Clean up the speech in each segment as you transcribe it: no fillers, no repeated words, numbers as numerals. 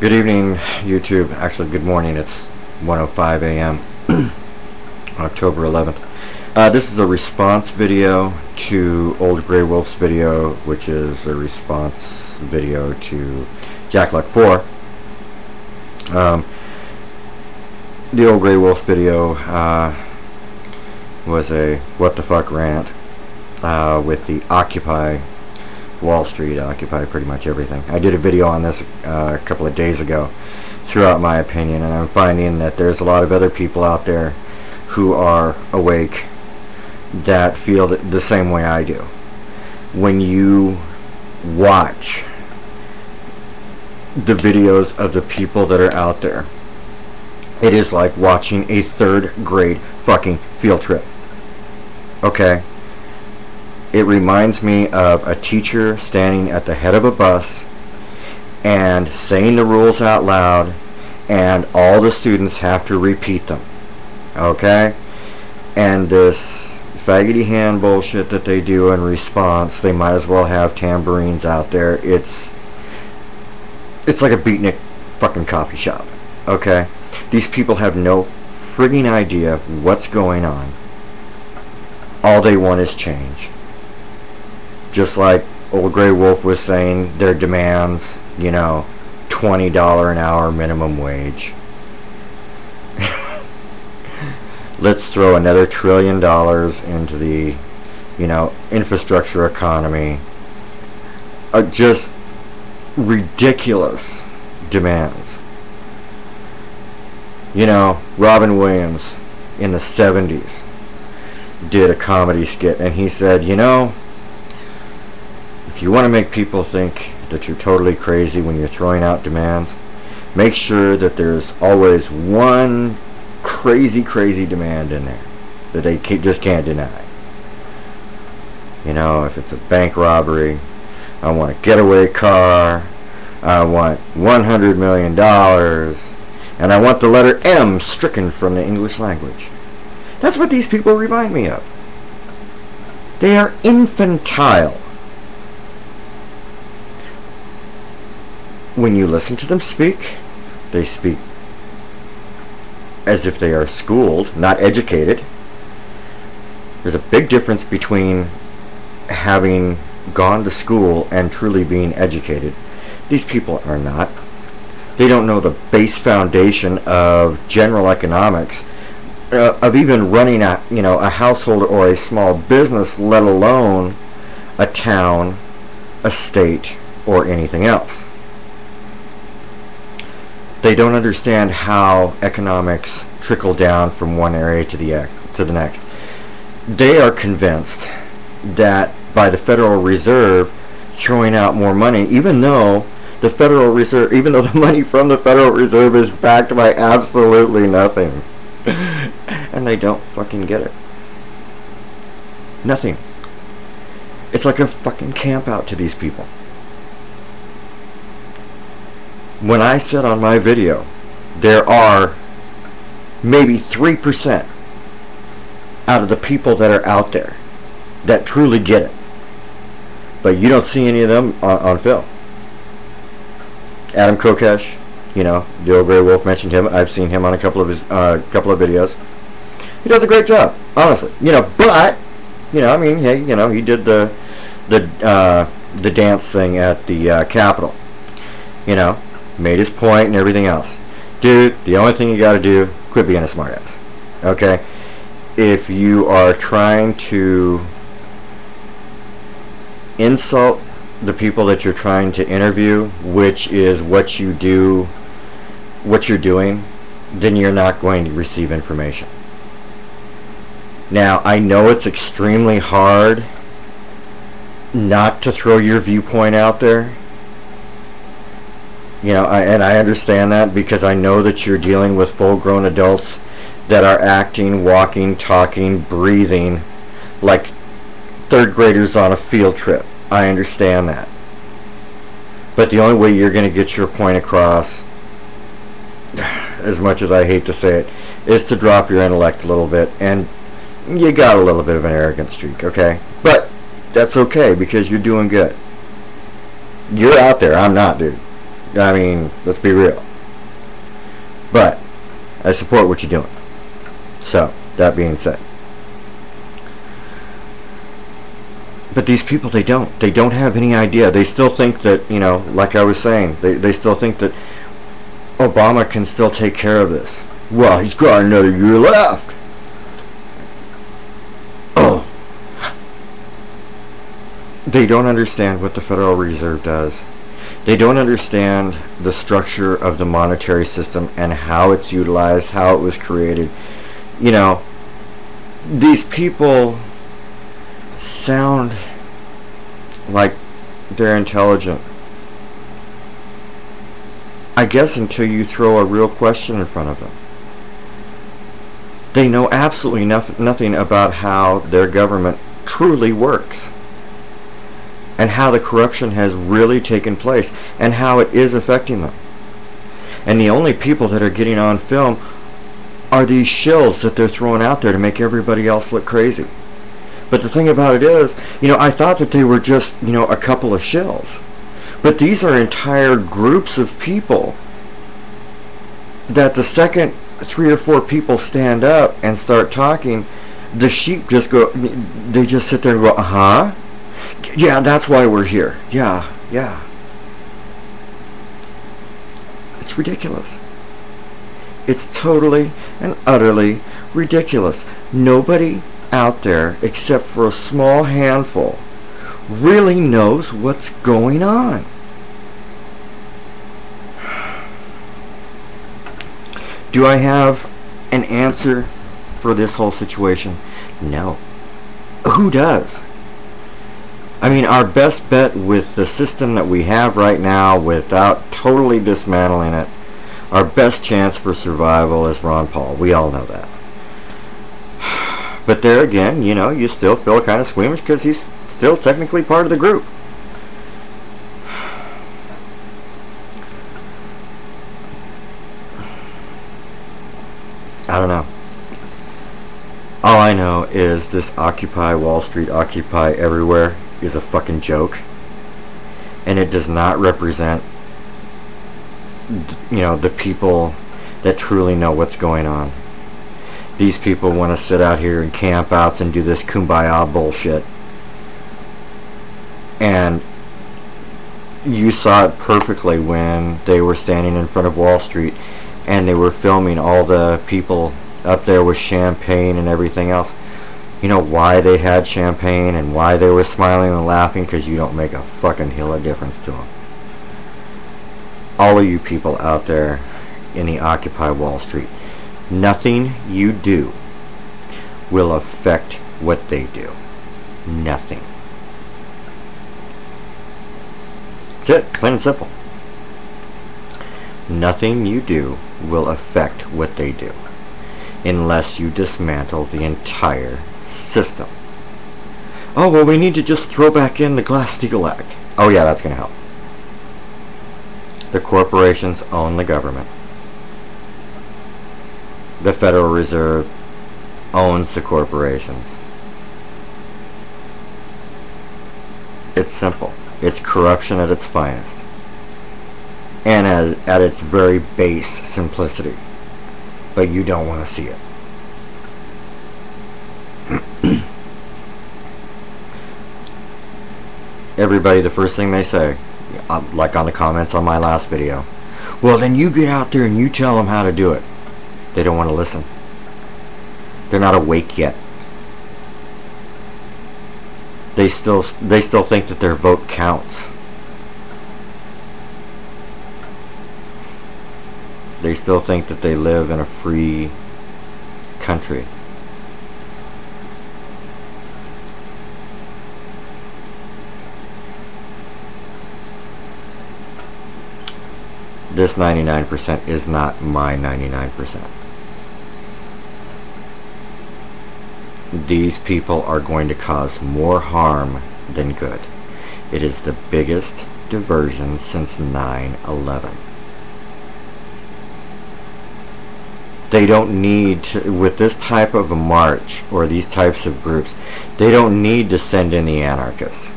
Good evening, YouTube. Actually, good morning. It's 1:05 a.m. October 11th. This is a response video to Old Grey Wolf's video, which is a response video to Jack Luck 4. The Old Grey Wolf video was a what the fuck rant with the Occupy Wall Street, Occupy pretty much everything. I did a video on this a couple of days ago, threw out my opinion, and I'm finding that there's a lot of other people out there who are awake that feel the same way I do. When you watch the videos of the people that are out there, it is like watching a third grade fucking field trip. Okay? It reminds me of a teacher standing at the head of a bus and saying the rules out loud, and all the students have to repeat them. Okay? And this faggoty hand bullshit that they do in response, they might as well have tambourines out there. It's like a beatnik fucking coffee shop. Okay? These people have no frigging idea what's going on. All they want is change. Just like Old Grey Wolf was saying, their demands, you know, $20 an hour minimum wage. Let's throw another $1 trillion into the, you know, infrastructure economy. Just ridiculous demands. You know, Robin Williams in the 70s did a comedy skit, and he said, you know, if you want to make people think that you're totally crazy when you're throwing out demands, make sure that there's always one crazy demand in there that they just can't deny. You know, if it's a bank robbery, I want a getaway car, I want $100 million, and I want the letter M stricken from the English language. That's what these people remind me of. They are infantile. When you listen to them speak, they speak as if they are schooled, not educated. There's a big difference between having gone to school and truly being educated. These people are not. They don't know the base foundation of general economics, of even running a household or a small business, let alone a town, a state, or anything else. They don't understand how economics trickle down from one area to the next. They are convinced that by the Federal Reserve throwing out more money, even though the money from the Federal Reserve is backed by absolutely nothing. And they don't fucking get it. Nothing. It's like a fucking camp out to these people. When I said on my video, there are maybe 3% out of the people that are out there that truly get it. But you don't see any of them on film. Adam Kokesh, you know, the Old Grey Wolf mentioned him. I've seen him on a couple of his videos. He does a great job, honestly. You know, but you know, I mean, hey, you know, he did the dance thing at the Capitol. You know, made his point and everything else. Dude, the only thing you gotta do, quit being a smartass. Okay? If you are trying to insult the people that you're trying to interview, which is what you're doing, then you're not going to receive information. Now, I know it's extremely hard not to throw your viewpoint out there. You know, and I understand that, because I know that you're dealing with full-grown adults that are acting, walking, talking, breathing like third graders on a field trip. I understand that. But the only way you're going to get your point across, as much as I hate to say it, is to drop your intellect a little bit. And you got a little bit of an arrogant streak, okay? But that's okay, because you're doing good. You're out there. I'm not, dude. I mean, let's be real. But I support what you're doing. So, that being said. But these people, they don't have any idea. They still think that, you know, like I was saying, they still think that Obama can still take care of this. Well, he's got another year left. Oh. They don't understand what the Federal Reserve does. They don't understand the structure of the monetary system and how it's utilized, how it was created. You know, these people sound like they're intelligent. I guess until you throw a real question in front of them. They know absolutely nothing about how their government truly works, and how the corruption has really taken place, and how it is affecting them. And the only people that are getting on film are these shills that they're throwing out there to make everybody else look crazy. But the thing about it is, you know, I thought that they were just, you know, a couple of shills. But these are entire groups of people that the second 3 or 4 people stand up and start talking, the sheep just go, they just sit there and go, uh-huh. Yeah, that's why we're here. Yeah. It's ridiculous. It's totally and utterly ridiculous. Nobody out there, except for a small handful, really knows what's going on. Do I have an answer for this whole situation? No. Who does? I mean, our best bet with the system that we have right now, without totally dismantling it, our best chance for survival is Ron Paul. We all know that. But there again, you know, you still feel kind of squeamish because he's still technically part of the group. I don't know. All I know is this Occupy Wall Street, Occupy Everywhere is a fucking joke. And it does not represent, you know, the people that truly know what's going on. These people want to sit out here in campouts and do this kumbaya bullshit. And you saw it perfectly when they were standing in front of Wall Street and they were filming all the people up there with champagne and everything else. You know why they had champagne and why they were smiling and laughing? Because you don't make a fucking hill of difference to them. All of you people out there in the Occupy Wall Street, nothing you do will affect what they do. Nothing. That's it. Plain and simple. Nothing you do will affect what they do unless you dismantle the entire system. Oh, well, we need to just throw back in the Glass-Steagall Act. Oh yeah, that's going to help. The corporations own the government. The Federal Reserve owns the corporations. It's simple. It's corruption at its finest. And at its very base simplicity. But you don't want to see it. Everybody, the first thing they say, like on the comments on my last video, well, then you get out there and you tell them how to do it. They don't want to listen. They're not awake yet. They still think that their vote counts. They still think that they live in a free country. This 99% is not my 99%. These people are going to cause more harm than good. It is the biggest diversion since 9/11. They don't need to, with this type of a march or these types of groups, they don't need to send in the anarchists.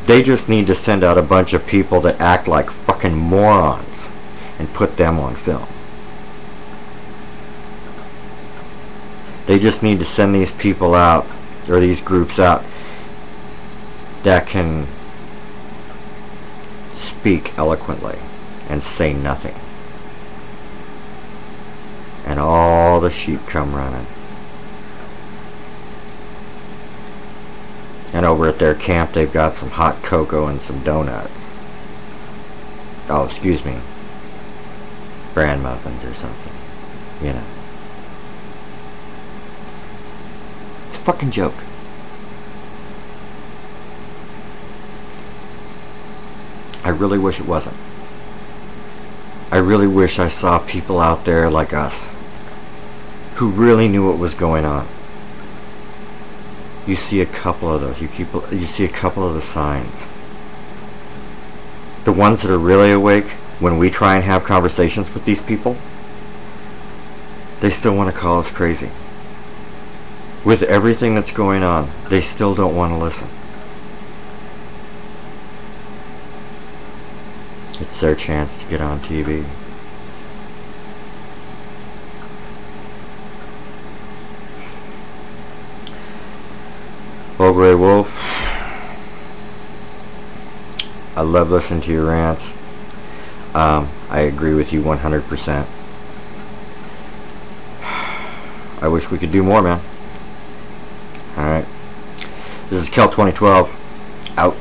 They just need to send out a bunch of people that act like fucking morons and put them on film. They just need to send these people out, or these groups out, that can speak eloquently and say nothing. And all the sheep come running. And over at their camp, they've got some hot cocoa and some donuts. Oh, excuse me. Bran muffins or something. You know. It's a fucking joke. I really wish it wasn't. I really wish I saw people out there like us who really knew what was going on. You see a couple of those. You see a couple of the signs. The ones that are really awake, when we try and have conversations with these people, they still want to call us crazy. With everything that's going on, they still don't want to listen. It's their chance to get on TV. Old Grey Wolf, I love listening to your rants. I agree with you 100%. I wish we could do more, man. Alright. This is Kel 2012. Out.